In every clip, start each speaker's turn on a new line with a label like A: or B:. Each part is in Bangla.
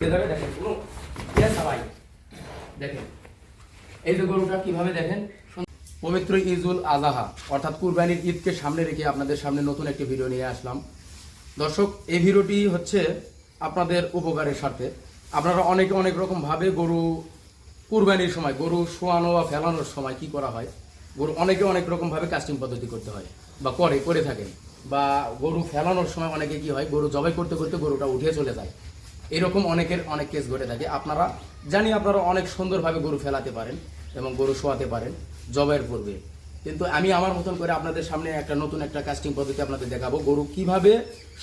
A: দেখেন কোনো সবাই দেখেন এই যে গরুটা কিভাবে দেখেন। পবিত্র ঈদুল আজহা অর্থাৎ কুরবানির ঈদকে সামনে রেখে আপনাদের সামনে নতুন একটি ভিডিও নিয়ে আসলাম। দর্শক, এই ভিডিওটি হচ্ছে আপনাদের উপকারের স্বার্থে। আপনারা অনেকে অনেক রকমভাবে গরু কুরবানির সময় গরু শোয়ানো বা ফেলানোর সময় কি করা হয়, গরু অনেকে অনেক রকমভাবে কাস্টিং পদ্ধতি করতে হয় বা করে থাকেন, বা গরু ফেলানোর সময় অনেকে কি হয় গরু জবাই করতে করতে গরুটা উঠে চলে যায়। এরকম অনেকের অনেক কেস ঘটে থাকে। আপনারা আপনারা অনেক সুন্দরভাবে গরু ফেলাতে পারেন এবং গরু শোয়াতে পারেন জবাইয়ের পূর্বে, কিন্তু আমি আমার মতন করে আপনাদের সামনে একটা নতুন একটা কাস্টিং পদ্ধতি আপনাদের দেখাবো। গরু কিভাবে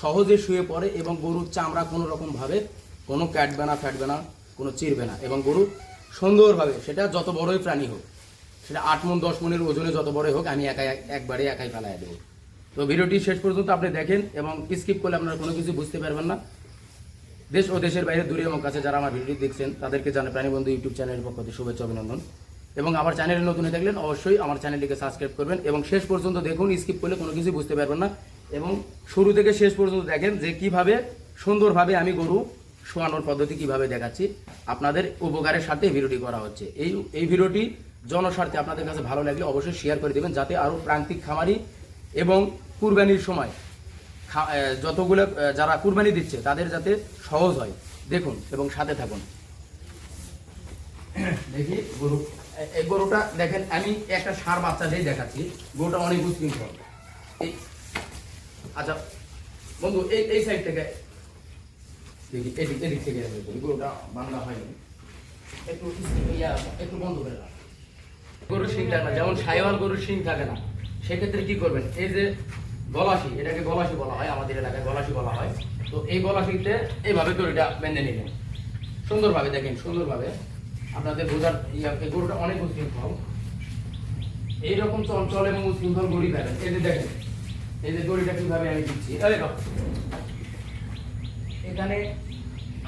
A: সহজে শুয়ে পড়ে এবং গরুর চামড়া কোনো রকমভাবে কোনো কাটবে না, ফাটবে না, কোনো চিরবে না, এবং গরু সুন্দরভাবে, সেটা যত বড়ই প্রাণী হোক, সেটা 8 মণ 10 মণের ওজনে যত বড়ই হোক, আমি একবারে একাই ফেলাই দেবো। তো ভিডিওটি শেষ পর্যন্ত আপনি দেখেন এবং স্কিপ করলে আপনারা কোনো কিছু বুঝতে পারবেন না। দেশ ও দেশের বাইরে দূরে এবং কাছে যারা আমার ভিডিওটি দেখছেন তাদেরকে জানাই প্রাণীবন্ধু ইউটিউব চ্যানেলের পক্ষ থেকে শুভেচ্ছা অভিনন্দন। এবং আমার চ্যানেলে নতুন হয়ে থাকলেন অবশ্যই আমার চ্যানেলটিকে সাবস্ক্রাইব করবেন এবং শেষ পর্যন্ত দেখুন। স্কিপ করলে কোনো কিছু বুঝতে পারবেন না এবং শুরু থেকে শেষ পর্যন্ত দেখেন যে কিভাবে সুন্দরভাবে আমি গরু শোয়ানোর পদ্ধতি কিভাবে দেখাচ্ছি। আপনাদের উপকারের সাথে ভিডিওটি করা হচ্ছে। এই ভিডিওটি জনস্বার্থে আপনাদের কাছে ভালো লাগলে অবশ্যই শেয়ার করে দেবেন, যাতে আরও প্রান্তিক খামারি এবং কুরবানির সময় যতগুলো যারা কুরবানি দিচ্ছে তাদের যাতে সহজ হয়। দেখুন এবং সাথে থাকুন। দেখি গরু, এই গরুটা দেখেন, আমি একটা ষাঁড় বাচ্চা দিয়ে দেখাচ্ছি। গরুটা অনেক উচ্ছৃঙ্খল। এই আচ্ছা বন্ধু, এই সাইড থেকে দেখি, এদিক থেকে গরুটা বান্ধা হয়নি, একটু বন্ধ করে না। গরুর শিং থাকে না, যেমন সাইওয়াল গরুর শিং থাকে না, সেক্ষেত্রে কি করবেন, এই যে গলাশি, এটাকে গলাশি বলা হয়, আমাদের এলাকায় গলাশি বলা হয়। তো এই গলাশিতে এইভাবে দড়িটা বেঁধে নিলেন সুন্দরভাবে। দেখেন সুন্দরভাবে আপনাদের বোঝার এই গরুটা অনেক উশৃঙ্খল। এইরকম চঞ্চল এবং উশৃঙ্খল গরু পাবেন। এই যে দেখেন, এই যে দড়িটা কিভাবে আমি দিচ্ছি, এখানে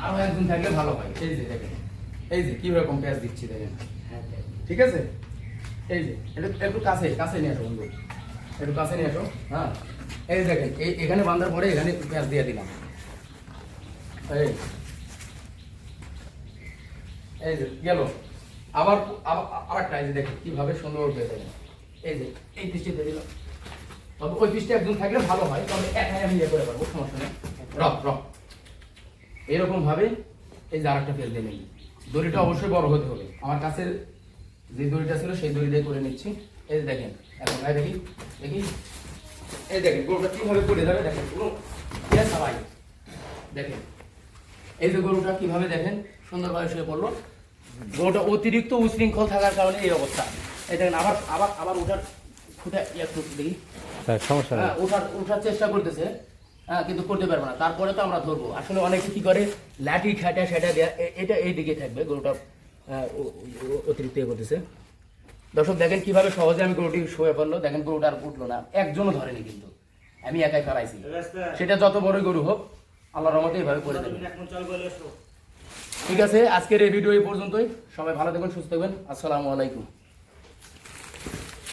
A: আরো একজন থাকলে ভালো হয়। এই যে দেখেন, এই যে কিরকম প্যাচ দিচ্ছি দেখেন, ঠিক আছে। এই যে একটু কাছে নিয়ে আসো বন্ধু, একটু কাছে নিয়ে আসো। হ্যাঁ, এই দেখেন, এখানে বাঁধার পরে এখানে প্যাঁচ দিয়ে দিলাম। এই যে গেল। আবার আরেকটা, এই যে দেখেন কিভাবে সুন্দর উঠে দেখেন। এই যে এই পৃষ্ঠে দিয়ে দিলাম। তবে ওই পৃষ্ঠে একজন থাকলে ভালো হয়, তবে একাই আমি ইয়ে করে পারবো, সমস্যা নেই। এরকম ভাবে এই যে আরেকটা প্যাঁচ দিয়ে নিই। দড়িটা অবশ্যই বড় হতে হবে। আমার কাছে যে দড়িটা ছিল সেই দড়ি দিয়ে করে নিচ্ছি। এই যে দেখেন, এখন দেখি এই দেখেন গরুটা কিভাবে পড়ে যাবে। দেখেন পুরো সবাই দেখেন, এই যে গরুটা কিভাবে দেখেন সুন্দরভাবে শুয়ে পড়লো। গরুটা অতিরিক্ত উশৃঙ্খল থাকার কারণে এই অবস্থা। এই দেখেন আবার আবার আবার ওঠার খুঁটে একটু দেখি,
B: সমস্যা
A: হ্যাঁ, ওঠার চেষ্টা করতেছে, হ্যাঁ, কিন্তু করতে পারবে না। তারপরে তো আমরা ধরবো। আসলে অনেকে কি করে, লাঠি খাটা সেটা দেয়া, এটা এই দিকে থাকবে। গরুটা অতিরিক্ত করতেছে। দর্শক দেখেন কিভাবে সহজে আমি গরুটি শুয়ে পড়লো। দেখেন গরুটা আর উঠলো না, একজনও ধরেনি, কিন্তু আমি একাই ফেলাইছি। সেটা যত বড়ই গরু হোক, আল্লাহর রহমতে এইভাবে করে দেবেন। ঠিক আছে, আজকের এই ভিডিও এই পর্যন্তই। সবাই ভালো থাকবেন, সুস্থ থাকবেন। আসসালামু আলাইকুম।